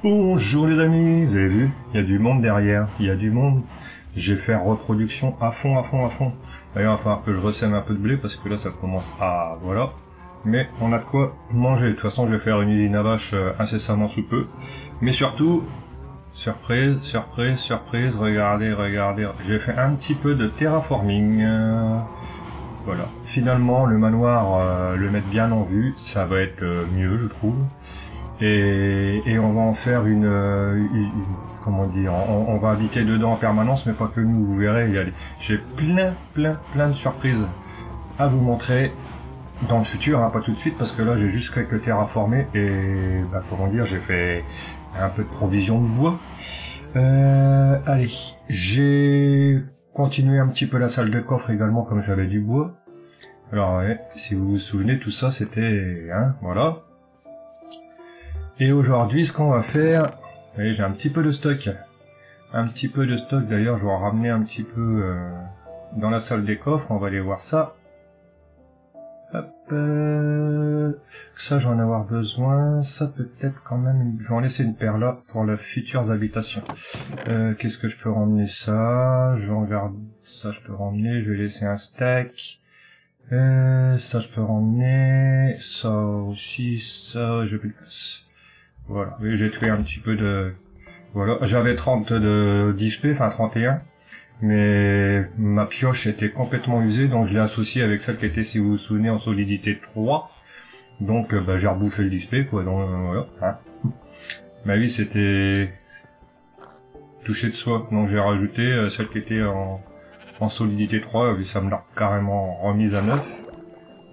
Bonjour les amis, vous avez vu, il y a du monde derrière, il y a du monde. J'ai fait reproduction à fond, à fond, à fond. D'ailleurs, il va falloir que je ressème un peu de blé parce que là, ça commence à... Voilà. Mais on a de quoi manger. De toute façon, je vais faire une usine à vache incessamment sous peu. Mais surtout, surprise, surprise, surprise, regardez, regardez. J'ai fait un petit peu de terraforming. Voilà. Finalement, le manoir, le mettre bien en vue, ça va être mieux, je trouve. Et on va en faire comment dire, on va habiter dedans en permanence, mais pas que nous, vous verrez, j'ai plein de surprises à vous montrer dans le futur, hein, pas tout de suite, parce que là j'ai juste quelques terraformés et comment dire, j'ai fait un peu de provision de bois. Allez, j'ai continué un petit peu la salle de coffre également, comme j'avais du bois. Alors ouais, si vous vous souvenez, tout ça c'était, hein, voilà. Et aujourd'hui, ce qu'on va faire, vous voyez, j'ai un petit peu de stock. Un petit peu de stock, d'ailleurs, je vais en ramener un petit peu dans la salle des coffres, on va aller voir ça. Hop, ça, je vais en avoir besoin. Ça, peut-être quand même, je vais en laisser une paire là pour les futures habitations. Qu'est-ce que je peux ramener ça? Je vais en garder ça, je peux ramener, je vais laisser un stack. Ça, je peux ramener. Ça aussi, ça, j'ai plus de place. Voilà, oui, j'ai tué un petit peu de... Voilà, j'avais 30 de d'XP, enfin 31, mais ma pioche était complètement usée, donc je l'ai associée avec celle qui était, si vous vous souvenez, en solidité 3. Donc j'ai rebouffé le XP, quoi, donc voilà. Hein. Ma vie, c'était touché de soi, donc j'ai rajouté celle qui était en solidité 3, et ça me l'a carrément remise à 9.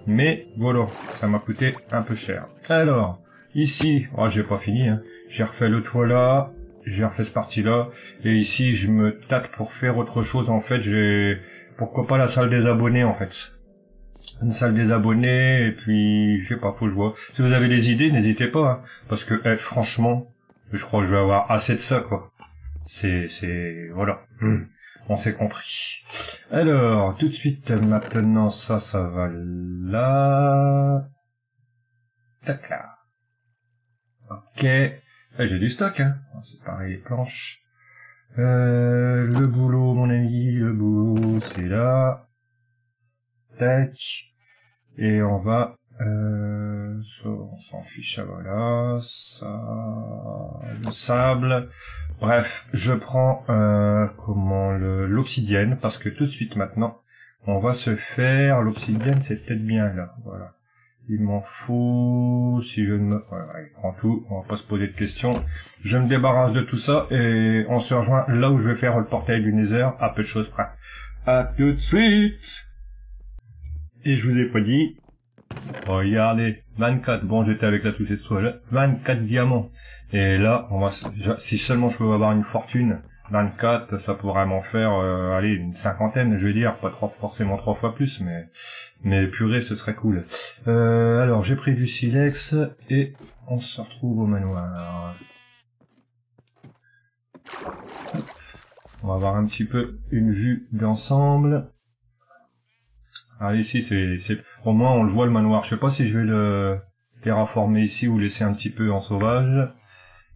Mais voilà, ça m'a coûté un peu cher. Alors... Ici, oh, j'ai pas fini, hein. J'ai refait le toit là, j'ai refait ce parti-là, et ici, je me tâte pour faire autre chose, en fait, pourquoi pas la salle des abonnés, en fait. Une salle des abonnés, et puis, je sais pas, faut que je vois. Si vous avez des idées, n'hésitez pas, hein, parce que, franchement, je crois que je vais avoir assez de ça, quoi. Voilà. On s'est compris. Alors, tout de suite, maintenant, ça va là. Tac là. Ok, j'ai du stock, hein. C'est pareil, les planches. Le boulot, mon ami, le boulot, c'est là. Tac. Et on va, ça, on s'en fiche, voilà. Ça, le sable. Bref, je prends, l'obsidienne, parce que tout de suite maintenant, on va se faire, l'obsidienne, c'est peut-être bien là, voilà. Il m'en faut, si je ne... Voilà, il prend tout, on va pas se poser de questions. Je me débarrasse de tout ça et on se rejoint là où je vais faire le portail du Nether, à peu de choses près. À tout de suite. Et je vous ai pas dit... Regardez, 24, bon j'étais avec la touche de soie là, 24 diamants. Et là, si seulement je peux avoir une fortune, 24, ça pourrait m'en faire, allez, une cinquantaine, je vais dire, pas forcément 3 fois plus, mais purée, ce serait cool. Alors, j'ai pris du silex, et on se retrouve au manoir. Hop. On va avoir un petit peu une vue d'ensemble. Ah, ici, au moins, on le voit, le manoir. Je sais pas si je vais le terraformer ici ou laisser un petit peu en sauvage.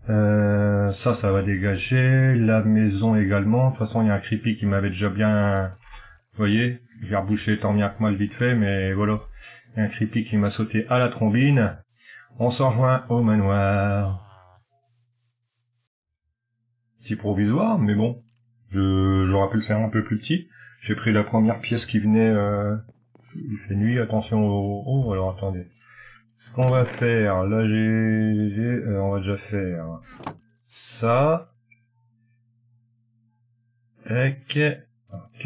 Ça va dégager. La maison également. De toute façon, il y a un creepy qui m'avait déjà bien... Vous voyez, j'ai rebouché tant bien que mal vite fait, mais voilà. Il y a un creepy qui m'a sauté à la trombine. On s'en rejoint au manoir. Petit provisoire, mais bon. J'aurais pu le faire un peu plus petit. J'ai pris la première pièce qui venait... Il fait nuit, attention au... Oh, alors attendez. Ce qu'on va faire, là on va déjà faire ça. Tac. Ok.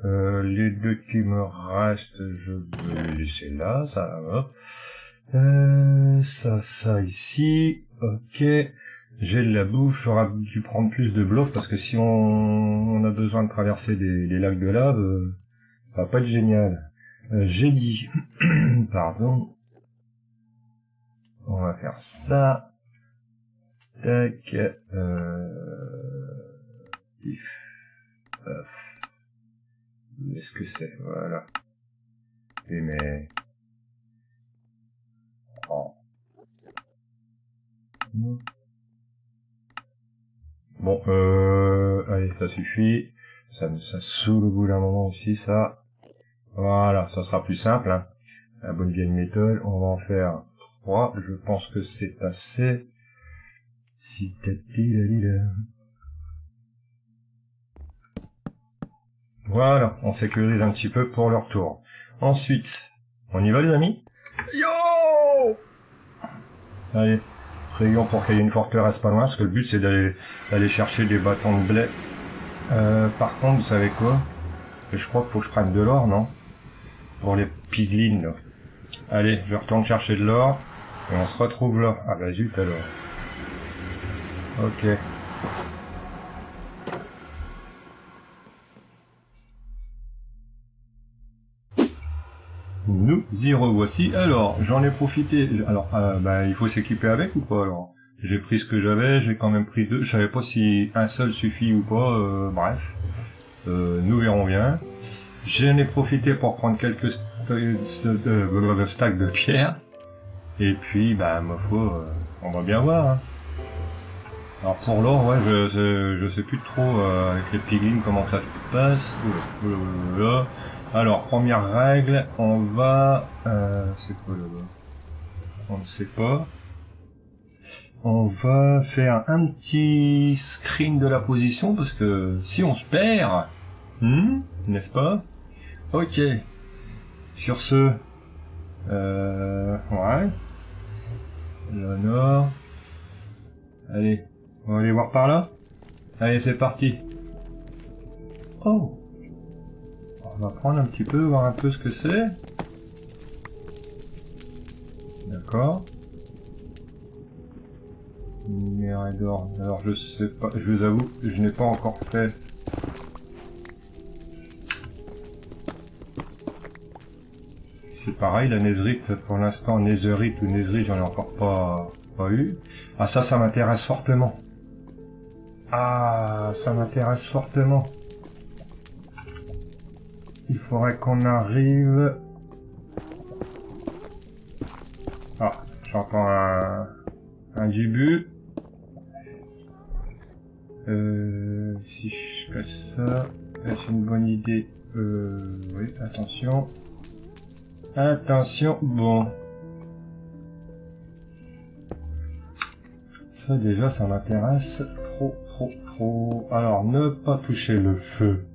Les deux qui me restent, je vais les laisser là, ça va. Ça ici. Ok. J'ai de la bouffe, j'aurais dû prendre plus de blocs parce que si on a besoin de traverser les lacs de lave, ça va pas être génial. J'ai dit, pardon. On va faire ça. Tac. Pif. Paf. Où est-ce que c'est? Voilà. Et mais... Oh. bon, allez, ça suffit. Ça saoule au bout d'un moment aussi, ça. Voilà, ça sera plus simple, hein. La bonne vieille méthode, on va en faire 3. Je pense que c'est assez. Si voilà, on sécurise un petit peu pour leur tour. Ensuite, on y va les amis? Yo! Allez, prions pour qu'il y ait une forteresse pas loin, parce que le but c'est d'aller chercher des bâtons de blé. Par contre, vous savez quoi? Je crois qu'il faut que je prenne de l'or, non? Pour les piglins, là. Allez, je retourne chercher de l'or, et on se retrouve là. Ah bah zut alors. Ok. Nous y revoici. Alors, j'en ai profité. Alors, bah, il faut s'équiper avec ou pas alors? J'ai pris ce que j'avais, j'ai quand même pris 2. Je savais pas si un seul suffit ou pas. Bref, nous verrons bien. J'en ai profité pour prendre quelques stacks de pierre. Et puis, bah, ma foi, on va bien voir. Hein. Alors pour l'or, ouais, je sais plus trop avec les piglins comment ça se passe. Oula. Alors, première règle, on va... c'est quoi là-bas? On ne sait pas. On va faire un petit screen de la position, parce que si on se perd, n'est-ce pas? Ok. Sur ce, ouais. Le nord. Allez, on va aller voir par là. Allez, c'est parti. Oh! On va prendre un petit peu, voir un peu ce que c'est. D'accord. Minerai d'or. Alors je sais pas, je vous avoue, je n'ai pas encore fait. C'est pareil, la netherite, pour l'instant, netherite ou netherite, j'en ai encore pas eu. Ah ça m'intéresse fortement. Ah, ça m'intéresse fortement. Il faudrait qu'on arrive... Ah, j'entends un début. Si je casse ça, est-ce une bonne idée? Oui, attention. Attention, bon. Ça déjà, ça m'intéresse trop. Alors, ne pas toucher le feu.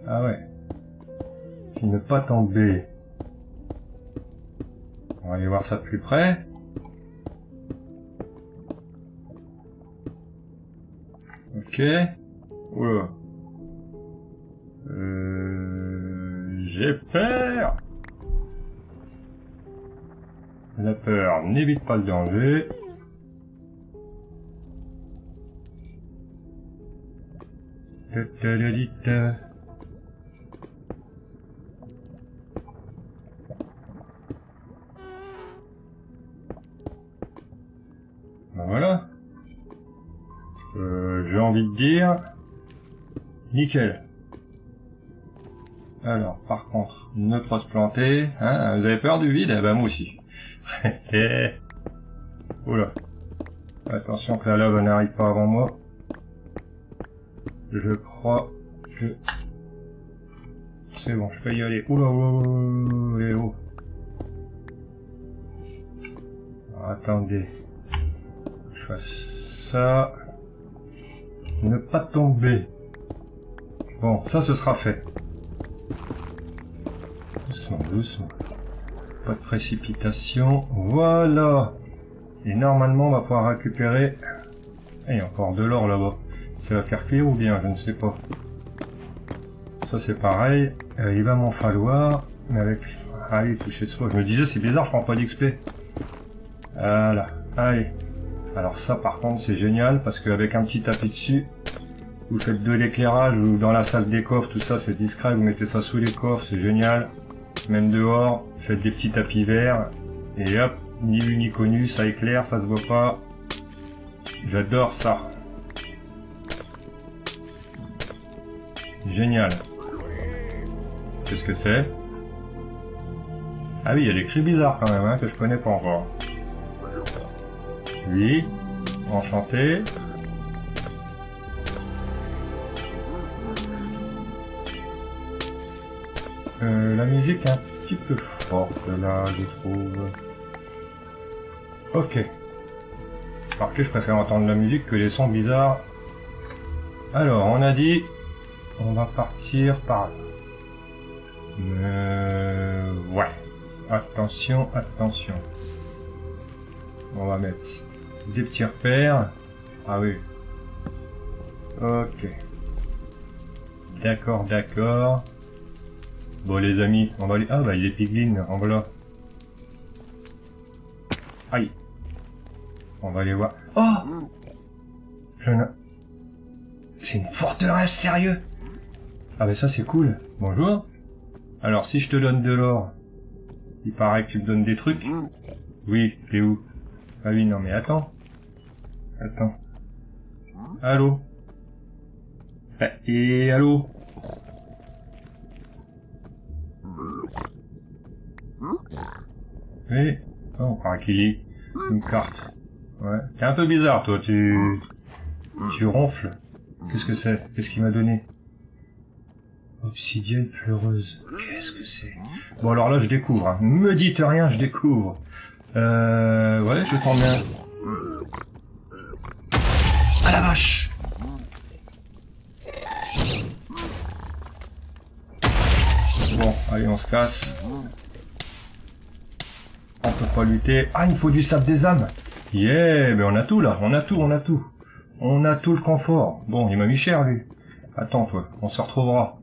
Ah ouais. Puis ne pas tomber. On va aller voir ça de plus près. Ok. Oula. J'ai peur. La peur n'évite pas le danger. Ben voilà. J'ai envie de dire... Nickel. Alors, par contre, ne pas se planter. Hein, vous avez peur du vide? Eh ben moi aussi. Oula. Attention que la lave n'arrive pas avant moi. Je crois que... C'est bon, je peux y aller. Oula, oula, oula. Attendez. Je fasse ça. Ne pas tomber. Bon, ça ce sera fait. Doucement, doucement. Pas de précipitation. Voilà. Et normalement, on va pouvoir récupérer... Il y a encore de l'or là-bas. Ça va faire cuire ou bien, je ne sais pas. Ça c'est pareil. Il va m'en falloir. Mais avec... Allez, toucher de soi. Je me disais, c'est bizarre, je prends pas d'XP. Voilà. Allez. Alors ça par contre c'est génial parce qu'avec un petit tapis dessus, vous faites de l'éclairage ou dans la salle des coffres, tout ça c'est discret, vous mettez ça sous les coffres, c'est génial. Même dehors, faites des petits tapis verts et hop, ni vu ni connu, ça éclaire, ça se voit pas. J'adore ça. Génial. Qu'est-ce que c'est? Ah oui, il y a des cris bizarres quand même, hein, que je connais pas encore. Oui, enchanté. La musique est un petit peu forte là, je trouve. Ok. Alors que je préfère entendre la musique que les sons bizarres. Alors, on a dit... On va partir par là. Ouais. Attention, attention. On va mettre des petits repères. Ah oui. Ok. D'accord, d'accord. Bon les amis, on va aller... Ah bah il est piglin, en voilà. Aïe. On va aller voir. Oh, je ne... C'est une forteresse, sérieux? Ah bah ça c'est cool. Bonjour. Alors si je te donne de l'or, il paraît que tu me donnes des trucs. Oui, t'es où? Ah oui, non mais attends. Attends. Allô? Et allô? Oui. Oh, on paraît qu'il y a une carte. Ouais. T'es un peu bizarre toi, tu ronfles. Qu'est-ce que c'est? Qu'est-ce qu'il m'a donné? Obsidienne pleureuse. Qu'est-ce que c'est? Bon alors là je découvre. Hein. Me dites rien, je découvre. Ouais, je tente bien. Ah la vache! Bon, allez, on se casse. On peut pas lutter. Ah, il me faut du sable des âmes. Yeah, mais on a tout là, on a tout, on a tout. On a tout le confort. Bon, il m'a mis cher lui. Attends toi, on se retrouvera.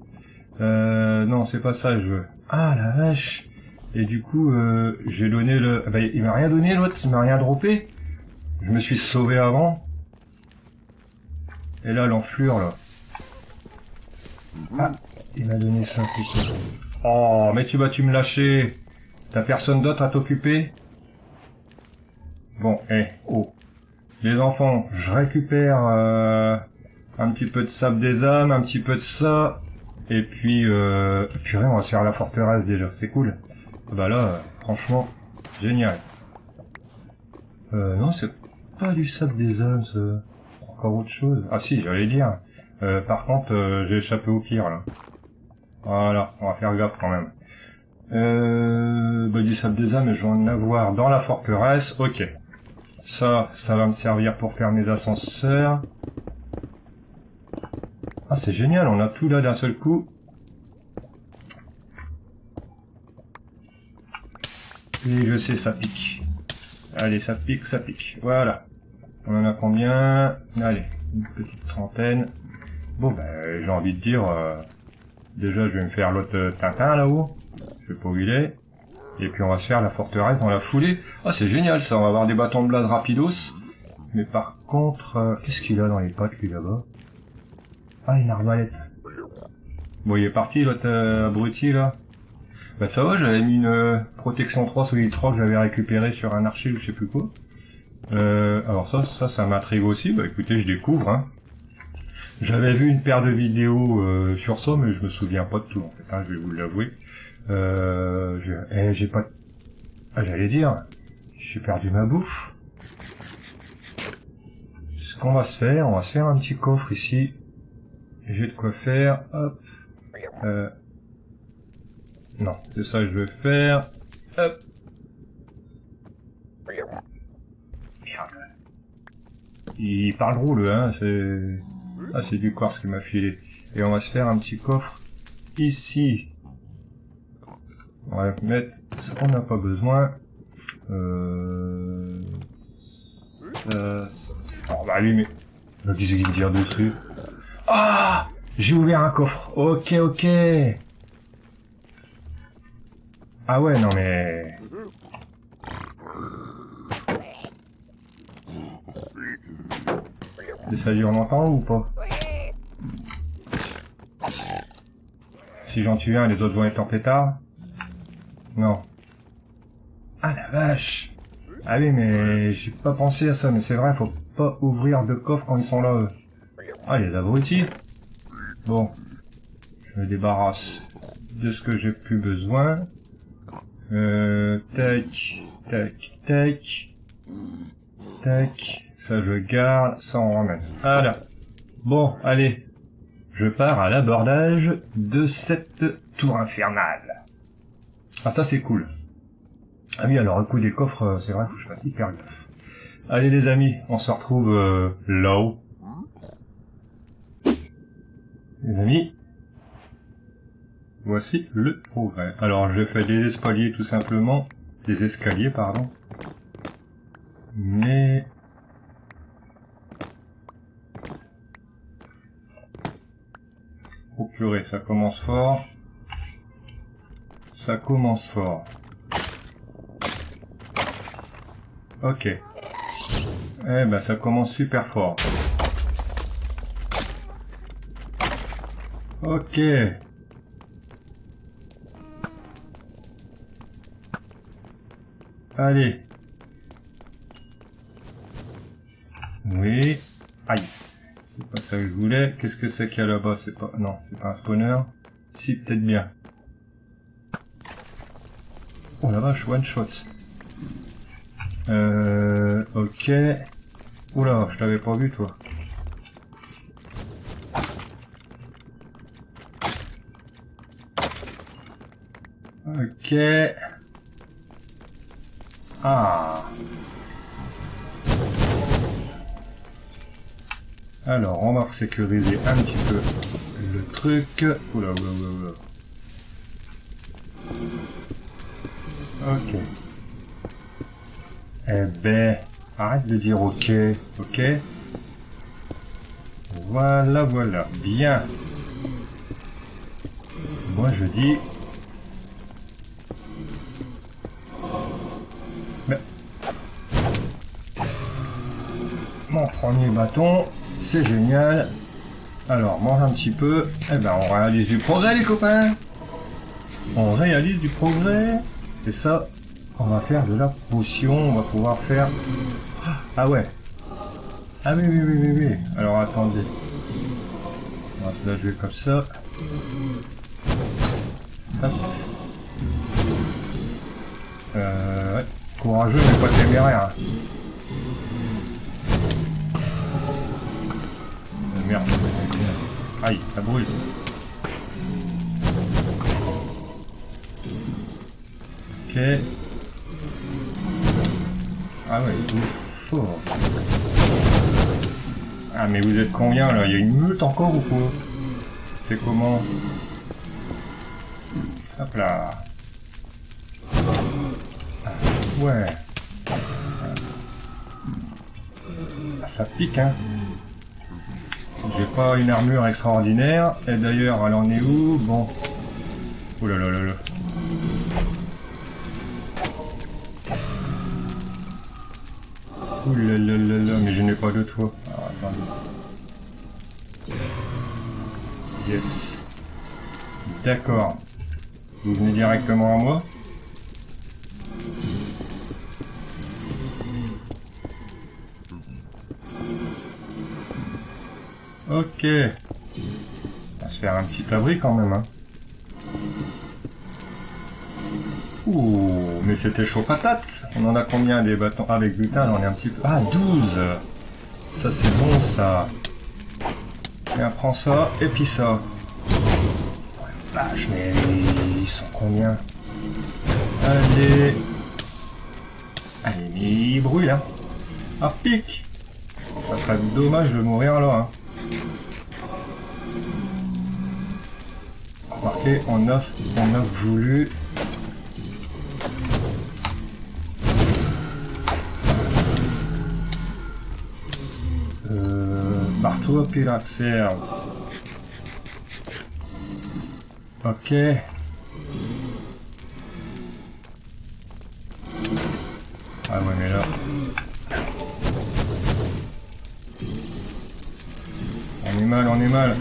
Non, c'est pas ça que je veux. Ah la vache. Et du coup, j'ai donné le... Bah, il m'a rien donné l'autre, il m'a rien droppé. Je me suis sauvé avant. Et là, l'enflure là. Ah, il m'a donné ça, c'est quoi? Oh, mais tu vas me lâcher. T'as personne d'autre à t'occuper? Bon, oh. Les enfants, je récupère un petit peu de sable des âmes, un petit peu de ça. Et puis, purée, on va se faire la forteresse déjà, c'est cool. Bah là, franchement, génial. Non, c'est pas du sable des âmes, ça. Encore autre chose. Ah si, j'allais dire. Par contre, j'ai échappé au pire, là. Voilà, on va faire gaffe quand même. Bah, du sable des âmes, je vais en avoir dans la forteresse. Ok. Ça va me servir pour faire mes ascenseurs. Ah, c'est génial, on a tout là d'un seul coup. Et je sais, ça pique. Allez, ça pique, ça pique. Voilà. On en a combien? Allez, une petite trentaine. Bon, ben, j'ai envie de dire... déjà, je vais me faire l'autre Tintin là-haut. Je sais pas où il est. Et puis on va se faire la forteresse dans la foulée. Ah, c'est génial ça, on va avoir des bâtons de blade rapidos. Mais par contre... qu'est-ce qu'il a dans les pattes, lui, là-bas? Ah, une arbalète. Bon, il est parti, l'autre abruti, là. Bah ça va, j'avais mis une protection 3 solide 3 que j'avais récupéré sur un archer ou je sais plus quoi. Alors ça m'intrigue aussi. Bah écoutez, je découvre, hein. J'avais vu une paire de vidéos sur ça, mais je me souviens pas de tout, en fait, hein, je vais vous l'avouer. J'ai pas... Ah, j'allais dire, j'ai perdu ma bouffe. Ce qu'on va se faire, on va se faire un petit coffre ici. J'ai de quoi faire, hop. Non, c'est ça que je veux faire. Hop. Merde. Il parle drôle, hein, c'est... Ah, c'est du quartz qui m'a filé. Et on va se faire un petit coffre ici. On va mettre ce qu'on n'a pas besoin. Ça... On va allumer. Qu'est-ce qu'il me tire dessus? Ah, j'ai ouvert un coffre. Ok, ok. Ah ouais, non mais... Ça dure longtemps ou pas? Si j'en tue un, les autres vont être en pétard? Non. Ah la vache! Ah oui, mais j'ai pas pensé à ça, mais c'est vrai, faut pas ouvrir de coffre quand ils sont là, eux. Ah, les abrutis! Bon. Je me débarrasse de ce que j'ai plus besoin. Tac, tac, tac. Tac. Ça je garde, ça on ramène. Voilà. Bon, allez. Je pars à l'abordage de cette tour infernale. Ah ça c'est cool. Ah oui, alors le coup des coffres, c'est vrai, faut que je fasse hyper gaffe. Allez les amis, on se retrouve là-haut. Les amis, voici le progrès. Alors j'ai fait des escaliers tout simplement, des escaliers pardon. Mais oh purée, ça commence fort. Ça commence fort. Ok. Eh ben ça commence super fort. Ok. Allez. Oui. Aïe. C'est pas ça que je voulais. Qu'est-ce que c'est qu'il y a là-bas? C'est pas... Non, c'est pas un spawner. Si, peut-être bien. Oh la vache, one shot. Ok. Oula, je t'avais pas vu toi. Ok. Ah. Alors, on va sécuriser un petit peu le truc. Oula, oula, oula, oula. Ok. Eh ben, arrête de dire ok, ok. Voilà, voilà, bien. Moi je dis... Mais... Mon premier bâton, c'est génial. Alors, mange un petit peu. Eh ben, on réalise du progrès les copains. On réalise du progrès. Et ça... On va faire de la potion, on va pouvoir faire... Ah ouais. Ah oui, oui, oui, oui, oui. Alors attendez. On va se la jouer comme ça. Hop. Ouais. Courageux mais pas téméraire. Merde. Aïe, ça brûle. Ok. Ah ouais, il est fort. Ah mais vous êtes combien là? Il y a une meute encore ou quoi? C'est comment? Hop là. Ah, ouais. Ah, ça pique hein. J'ai pas une armure extraordinaire. Et d'ailleurs elle en est où? Bon. Oh là là là là. Ouh là là là là, mais je n'ai pas de toit. Ah, attendez. Yes. D'accord. Vous venez directement à moi. Ok. On va se faire un petit abri quand même. Hein. Ouh, mais c'était chaud patate. On en a combien des bâtons? Ah, avec butin, on est un petit peu... Ah, 12. Ça, c'est bon, ça. Tiens, prends ça, et puis ça. Oh, la vache, mais ils sont combien? Allez. Allez, mais ils brûlent, hein. Ah, pique. Ça serait dommage de mourir là, hein. Remarquez, on a voulu... Marteau puis la serre. Ok. Ah ouais mais là... On est mal, on est mal.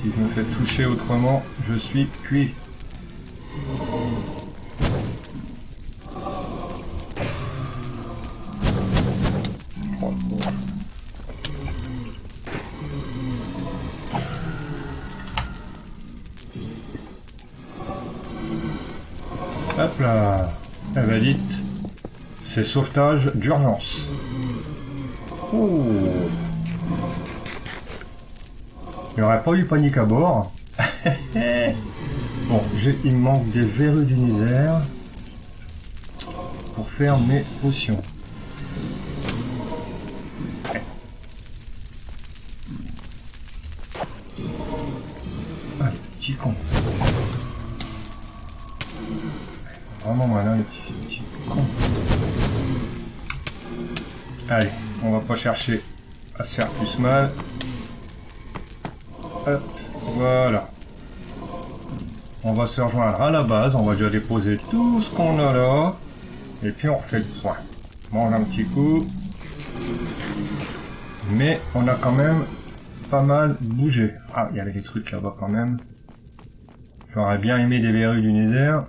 Si je me fais toucher autrement, je suis cuit. Hop là. Eh ben dites, c'est sauvetage d'urgence. Oh. Il n'y aurait pas eu panique à bord. Bon, il me manque des verrues d'univers pour faire mes potions. Ah, le petit con. Vraiment malin, le petit con. Allez, on va pas chercher à se faire plus mal. Hop, voilà. On va se rejoindre à la base, on va déjà déposer tout ce qu'on a là. Et puis on refait le point. Mange un petit coup. Mais on a quand même pas mal bougé. Ah, il y avait des trucs là-bas quand même. J'aurais bien aimé des verrues du Nether.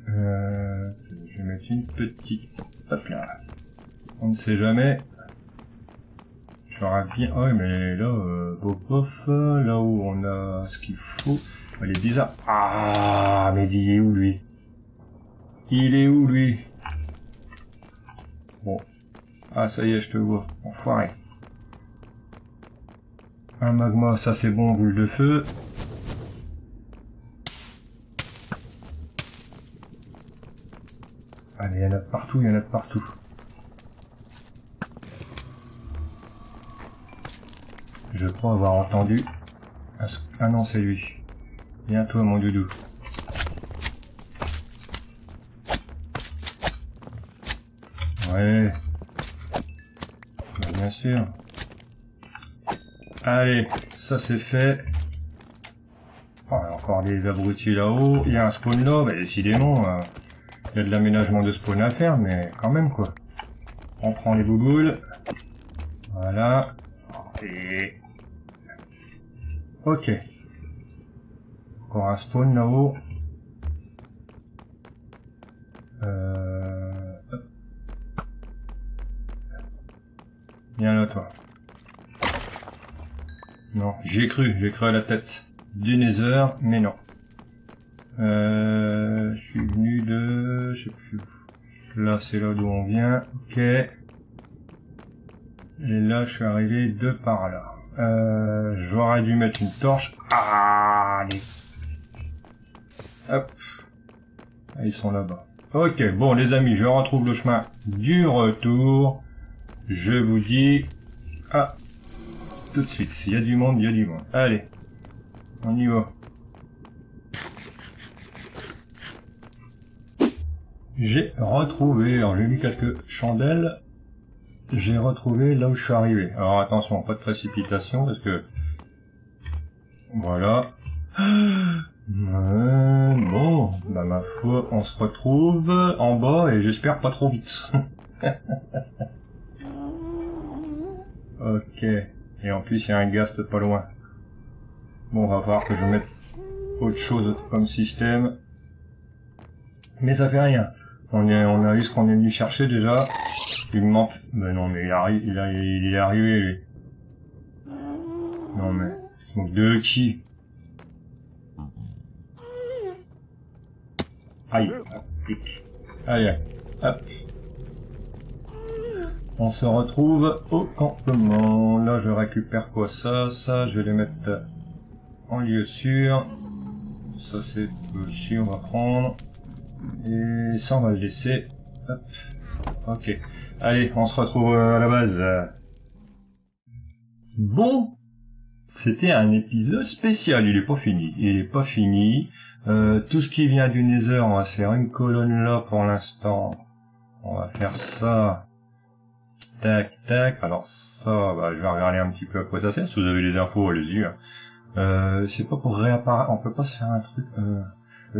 Je vais mettre une petite... Hop là. On ne sait jamais. J'aurais bien... Oh, mais là, bof, là où on a ce qu'il faut... Elle est bizarre. Ah, mais il est où, lui? Il est où, lui? Bon. Ah, ça y est, je te vois. Enfoiré. Un magma, ça c'est bon, boule de feu. Allez, il y en a de partout, il y en a de partout. Je crois avoir entendu... Ah non, c'est lui. Viens toi, mon doudou. Ouais. Bien sûr. Allez, ça c'est fait. Oh, il y a encore des abrutis là-haut. Il y a un spawn là, bah, décidément. Il y a de l'aménagement de spawn à faire, mais quand même quoi. On prend les bouboules. Voilà. Et... Ok. Encore un spawn là-haut. Viens là toi. Non, j'ai cru à la tête du Nether, mais non. Je suis venu de... je sais plus où. Là, c'est là d'où on vient. Ok. Et là, je suis arrivé de par là. J'aurais dû mettre une torche. Ah, allez. Hop. Ah, ils sont là-bas. Ok, bon les amis, je retrouve le chemin du retour. Je vous dis... Ah, tout de suite. S'il y a du monde, il y a du monde. Allez, on y va. J'ai retrouvé, alors j'ai mis quelques chandelles, j'ai retrouvé là où je suis arrivé. Alors attention, pas de précipitation parce que... Voilà. Bon, bah ma foi, on se retrouve en bas et j'espère pas trop vite. Ok. Et en plus il y a un ghast pas loin. Bon, on va voir que je mette autre chose comme système. Mais ça fait rien. On a eu ce qu'on est venu chercher déjà. Il me manque... Mais non, mais il est arrivé, lui. Non, mais... Donc, de qui? Aïe. Aïe, hop. On se retrouve au campement. Là, je récupère quoi? Ça, je vais les mettre en lieu sûr. Ça, c'est aussi, on va prendre. Et ça, on va le laisser. Hop. Ok. Allez, on se retrouve à la base. Bon. C'était un épisode spécial. Il est pas fini. Il est pas fini. Tout ce qui vient du Nether, on va se faire une colonne là pour l'instant. On va faire ça. Tac, tac. Alors ça, bah, je vais regarder un petit peu à quoi ça sert. Si vous avez les infos, allez-y. C'est pas pour réapparaître. On peut pas se faire un truc...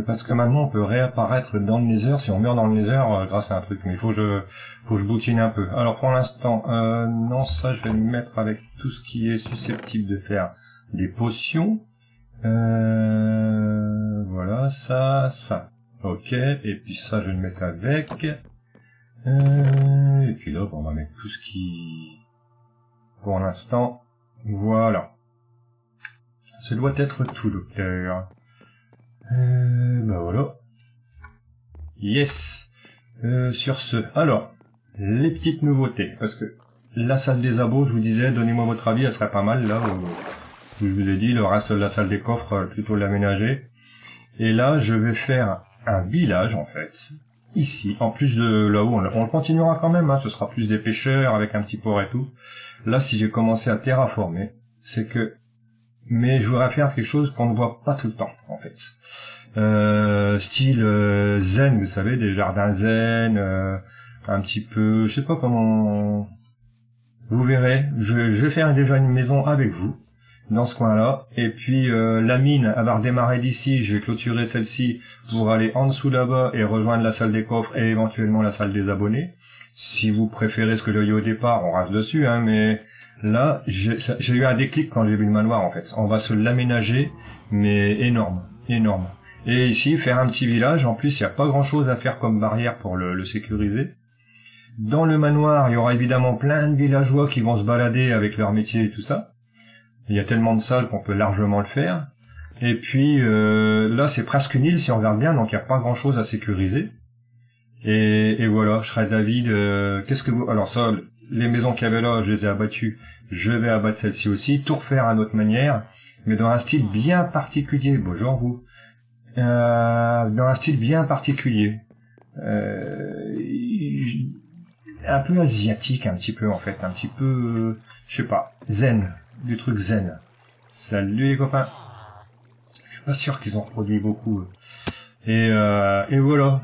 parce que maintenant on peut réapparaître dans le Nether si on meurt dans le Nether grâce à un truc, mais il faut que je boutine un peu. Alors pour l'instant, non, ça je vais me mettre avec tout ce qui est susceptible de faire des potions. Voilà, ça. Ok, et puis ça je vais le mettre avec. Et puis là, on va mettre tout ce qui... Pour l'instant, voilà. Ça doit être tout, docteur. Bah voilà. Yes. Sur ce, alors, les petites nouveautés, parce que la salle des abos, je vous disais, donnez-moi votre avis, elle serait pas mal, là, où je vous ai dit, le reste de la salle des coffres, plutôt l'aménager. Et là, je vais faire un village, en fait, ici, en plus de là-haut, on le continuera quand même, hein, ce sera plus des pêcheurs, avec un petit port et tout. Là, si j'ai commencé à terraformer, c'est que... Mais je voudrais faire quelque chose qu'on ne voit pas tout le temps, en fait. Style zen, vous savez, des jardins zen, un petit peu... Je sais pas comment... Vous verrez, je vais faire déjà une maison avec vous, dans ce coin-là, et puis la mine, elle va redémarrer d'ici, je vais clôturer celle-ci pour aller en dessous là-bas et rejoindre la salle des coffres et éventuellement la salle des abonnés. Si vous préférez ce que j'ai eu au départ, on reste dessus, hein, mais là, j'ai eu un déclic quand j'ai vu le manoir, en fait. On va se l'aménager, mais énorme, énorme. Et ici, faire un petit village, en plus, il n'y a pas grand-chose à faire comme barrière pour le sécuriser. Dans le manoir, il y aura évidemment plein de villageois qui vont se balader avec leur métier et tout ça. Il y a tellement de salles qu'on peut largement le faire. Et puis là, c'est presque une île si on regarde bien, donc il n'y a pas grand-chose à sécuriser. Et voilà, je serais David. Qu'est-ce que vous... Alors ça, les maisons qu'il y avait là, je les ai abattues. Je vais abattre celle-ci aussi, tout refaire à notre manière, mais dans un style bien particulier. Bonjour vous. Dans un style bien particulier. Un peu asiatique, un petit peu en fait, un petit peu, je sais pas, zen, du truc zen. Salut les copains. Je suis pas sûr qu'ils en produisent beaucoup. Et voilà.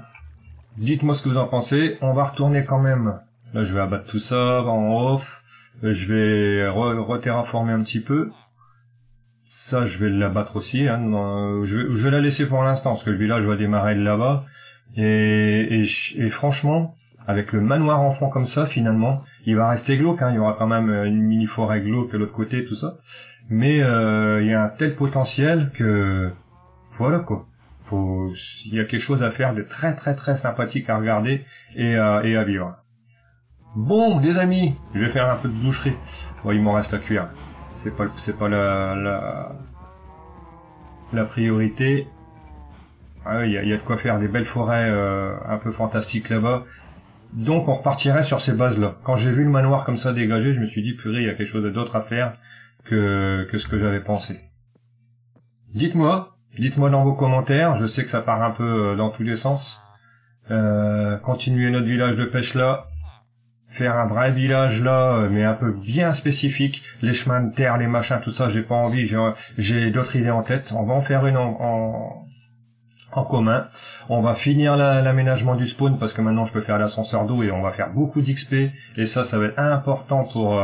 Dites-moi ce que vous en pensez. On va retourner quand même. Là, je vais abattre tout ça en off. Je vais re-terraformer un petit peu. Ça, je vais l'abattre aussi. Hein. Je vais la laisser pour l'instant parce que le village va démarrer de là-bas. Et franchement, avec le manoir en fond comme ça, finalement, il va rester glauque, hein. Il y aura quand même une mini forêt glauque de l'autre côté, tout ça. Mais il y a un tel potentiel que voilà quoi. Il y a quelque chose à faire de très très très sympathique à regarder et à vivre. Bon, les amis, je vais faire un peu de boucherie. Bon, il m'en reste à cuire. C'est pas la priorité. Ah, il y a de quoi faire des belles forêts un peu fantastiques là-bas. Donc on repartirait sur ces bases-là. Quand j'ai vu le manoir comme ça dégagé, je me suis dit, purée, il y a quelque chose d'autre à faire que ce que j'avais pensé. Dites-moi dans vos commentaires, je sais que ça part un peu dans tous les sens. Continuer notre village de pêche là, faire un vrai village là, mais un peu bien spécifique. Les chemins de terre, les machins, tout ça, j'ai pas envie, j'ai d'autres idées en tête. On va en faire une en commun. On va finir l'aménagement du spawn parce que maintenant je peux faire l'ascenseur d'eau et on va faire beaucoup d'XP et ça va être important pour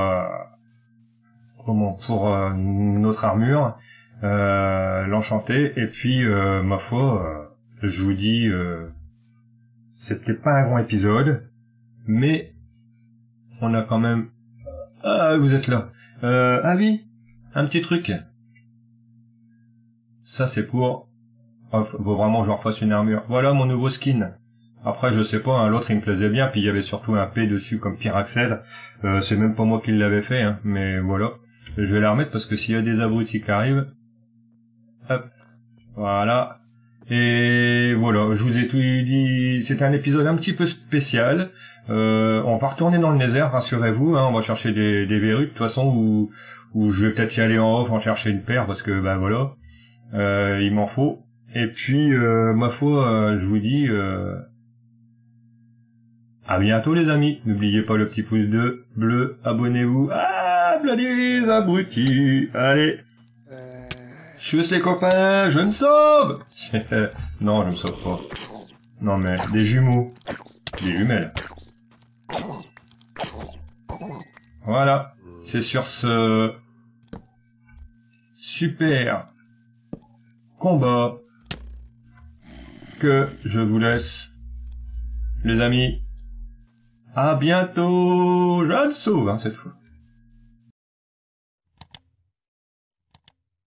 notre armure, l'enchanter. Et puis ma foi, je vous dis, c'était pas un grand épisode, mais on a quand même... Ah, vous êtes là. Ah oui, un petit truc. Ça c'est pour... faut vraiment que je refasse une armure. Voilà mon nouveau skin. Après je sais pas, hein, l'autre il me plaisait bien, puis il y avait surtout un P dessus comme Pyraxel. C'est même pas moi qui l'avais fait, hein, mais voilà. Je vais la remettre parce que s'il y a des abrutis qui arrivent... Hop, voilà. Et voilà, je vous ai tout dit, c'est un épisode un petit peu spécial. On va retourner dans le Nether, rassurez-vous, hein, on va chercher des verrues, de toute façon, ou je vais peut-être y aller en off, en chercher une paire, parce que, ben voilà, il m'en faut. Et puis, ma foi, je vous dis, à bientôt les amis. N'oubliez pas le petit pouce bleu, abonnez-vous. Ah, bloody abrutis. Allez. Tchuss les copains, je me sauve. Non, je me sauve pas. Non mais, des jumeaux. Des jumelles. Voilà. C'est sur ce super combat que je vous laisse, les amis. À bientôt. Je me sauve, hein, cette fois.